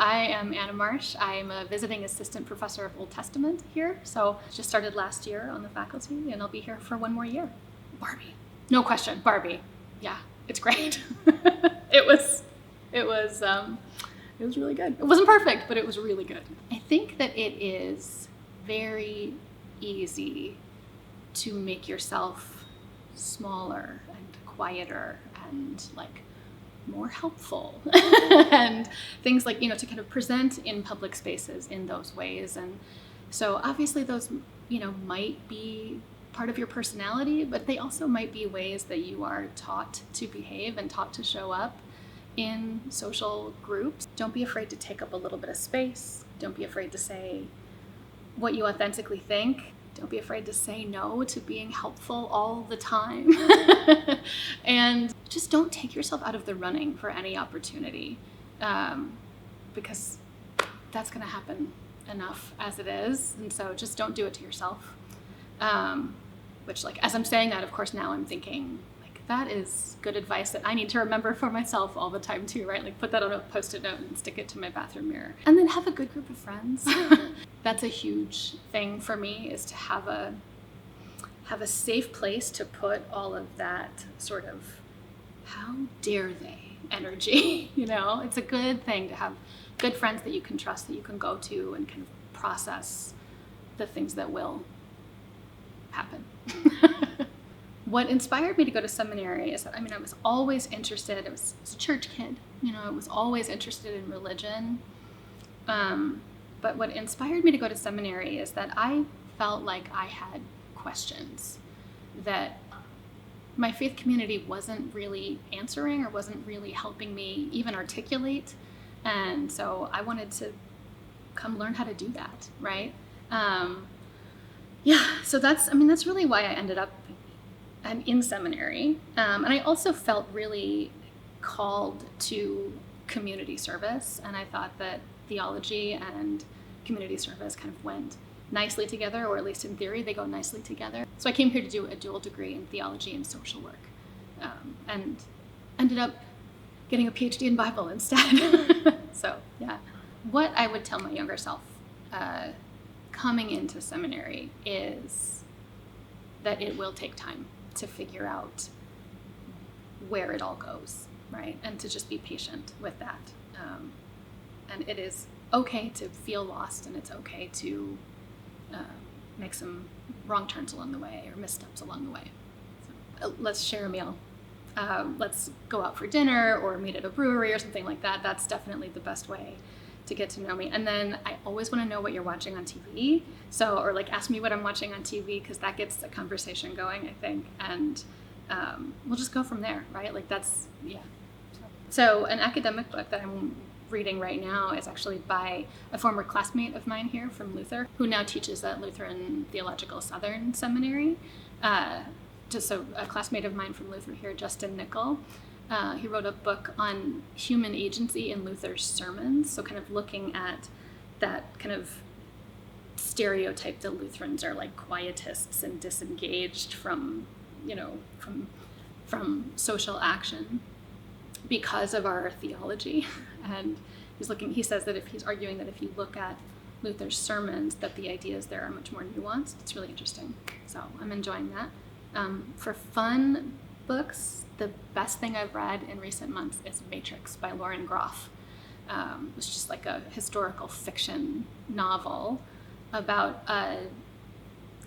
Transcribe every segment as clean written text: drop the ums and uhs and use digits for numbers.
I am Anna Marsh. I'm a visiting assistant professor of Old Testament here. So just started last year on the faculty, and I'll be here for one more year. Barbie. No question, Barbie. Yeah, it's great. It was really good. It wasn't perfect, but it was really good. I think that it is very easy to make yourself smaller and quieter and like more helpful and things like, to kind of present in public spaces in those ways. And so obviously those, might be part of your personality, but they also might be ways that you are taught to behave and taught to show up in social groups. Don't be afraid to take up a little bit of space. Don't be afraid to say what you authentically think. Don't be afraid to say no to being helpful all the time. And just don't take yourself out of the running for any opportunity, because that's going to happen enough as it is. And so just don't do it to yourself. Which, as I'm saying that, of course, now I'm thinking, that is good advice that I need to remember for myself all the time too, right? Put that on a Post-it note and stick it to my bathroom mirror. And then have a good group of friends. That's a huge thing for me, is to have a safe place to put all of that sort of how dare they energy. It's a good thing to have good friends that you can trust, that you can go to and kind of process the things that will happen. What inspired me to go to seminary is that, I was always interested. I was a church kid, I was always interested in religion. But what inspired me to go to seminary is that I felt like I had questions that my faith community wasn't really answering or wasn't really helping me even articulate. And so I wanted to come learn how to do that, right? So that's really why I ended up in seminary. And I also felt really called to community service. And I thought that theology and community service kind of went nicely together, or at least in theory, they go nicely together. So I came here to do a dual degree in theology and social work, and ended up getting a PhD in Bible instead. So yeah, what I would tell my younger self coming into seminary is that it will take time to figure out where it all goes, right? And to just be patient with that. And it is okay to feel lost, and it's okay to make some wrong turns along the way or missteps along the way. So, let's share a meal. Let's go out for dinner or meet at a brewery or something like that. That's definitely the best way to get to know me. And then I always want to know what you're watching on TV. So, or ask me what I'm watching on TV, because that gets a conversation going, I think. And we'll just go from there, right? So an academic book that I'm reading right now is actually by a former classmate of mine here from Luther, who now teaches at Lutheran Theological Southern Seminary. Just a classmate of mine from Luther here, Justin Nickel. He wrote a book on human agency in Luther's sermons, so kind of looking at that kind of stereotype that Lutherans are quietists and disengaged from social action because of our theology. And he says that he's arguing that if you look at Luther's sermons, that the ideas there are much more nuanced. It's really interesting. So I'm enjoying that. For fun books, the best thing I've read in recent months is Matrix by Lauren Groff. It's just a historical fiction novel about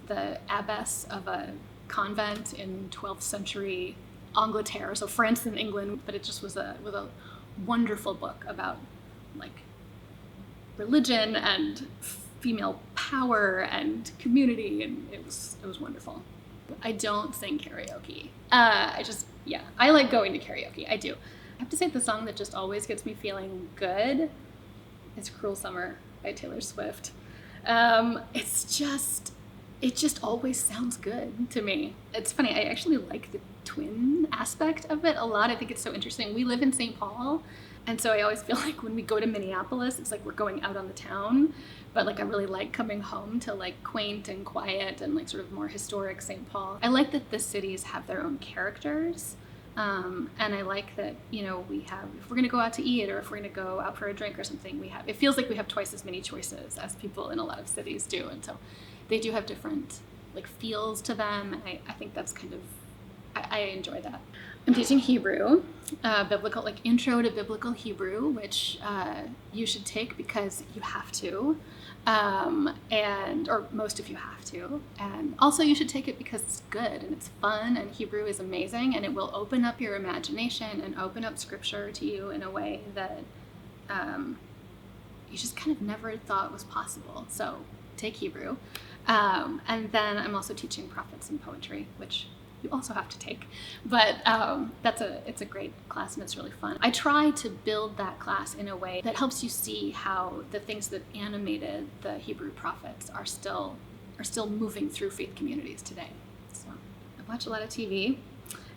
the abbess of a convent in 12th century Angleterre, so France and England, but it just was a wonderful book about religion and female power and community, and it was wonderful. I don't sing karaoke. I like going to karaoke. I do. I have to say the song that just always gets me feeling good is Cruel Summer by Taylor Swift. It just always sounds good to me. It's funny, I actually like the twin aspect of it a lot. I think it's so interesting. We live in St. Paul, and so I always feel like when we go to Minneapolis, it's we're going out on the town, but I really like coming home to quaint and quiet and sort of more historic St. Paul. I like that the cities have their own characters, And I like that, we have, if we're going to go out to eat or if we're going to go out for a drink or something, it feels like we have twice as many choices as people in a lot of cities do. And so they do have different feels to them. And I think that's I enjoy that. I'm teaching Hebrew, biblical, intro to biblical Hebrew, which you should take because you have to, or most of you have to. And also you should take it because it's good and it's fun, and Hebrew is amazing, and it will open up your imagination and open up scripture to you in a way that you just kind of never thought was possible. So take Hebrew. And then I'm also teaching prophets and poetry, which you also have to take, but it's a great class and it's really fun. I try to build that class in a way that helps you see how the things that animated the Hebrew prophets are still moving through faith communities today. So I watch a lot of TV,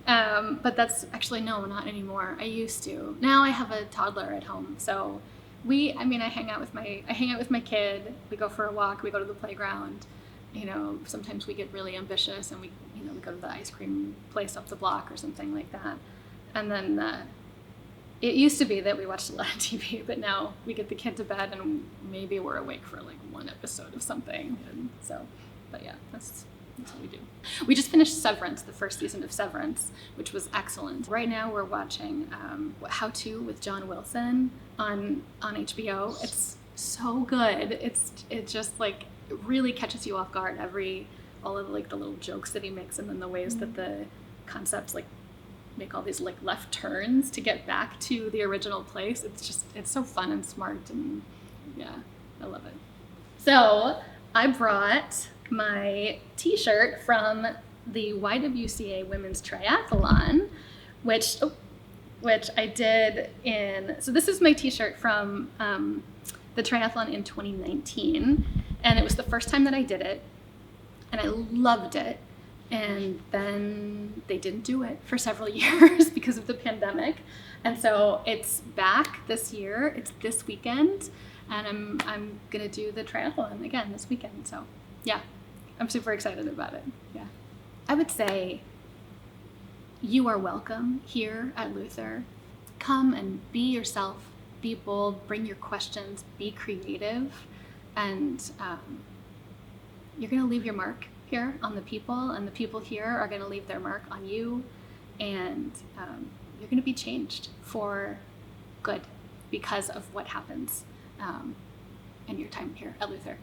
but that's actually not anymore. I used to. Now I have a toddler at home, so I hang out with my kid. We go for a walk. We go to the playground. Sometimes we get really ambitious and we go to the ice cream place up the block or something like that. And then it used to be that we watched a lot of TV, but now we get the kid to bed and maybe we're awake for one episode of something. And so, but yeah, that's what we do. We just finished Severance, the first season of Severance, which was excellent. Right now we're watching How To with John Wilson on HBO. It's so good. It just it really catches you off guard, all of the little jokes that he makes, and then the ways that the concepts make all these left turns to get back to the original place. It's so fun and smart, and yeah, I love it. So I brought my t-shirt from the YWCA Women's Triathlon, which I did so this is my t-shirt from the triathlon in 2019, and it was the first time that I did it, and I loved it. And then they didn't do it for several years because of the pandemic, and so it's back this year. It's this weekend, and I'm gonna do the triathlon again this weekend. So yeah, I'm super excited about it. Yeah, I would say you are welcome here at Luther. Come and be yourself, be bold, bring your questions, be creative, and you're going to leave your mark here on the people, and the people here are going to leave their mark on you, and you're going to be changed for good because of what happens in your time here at Luther.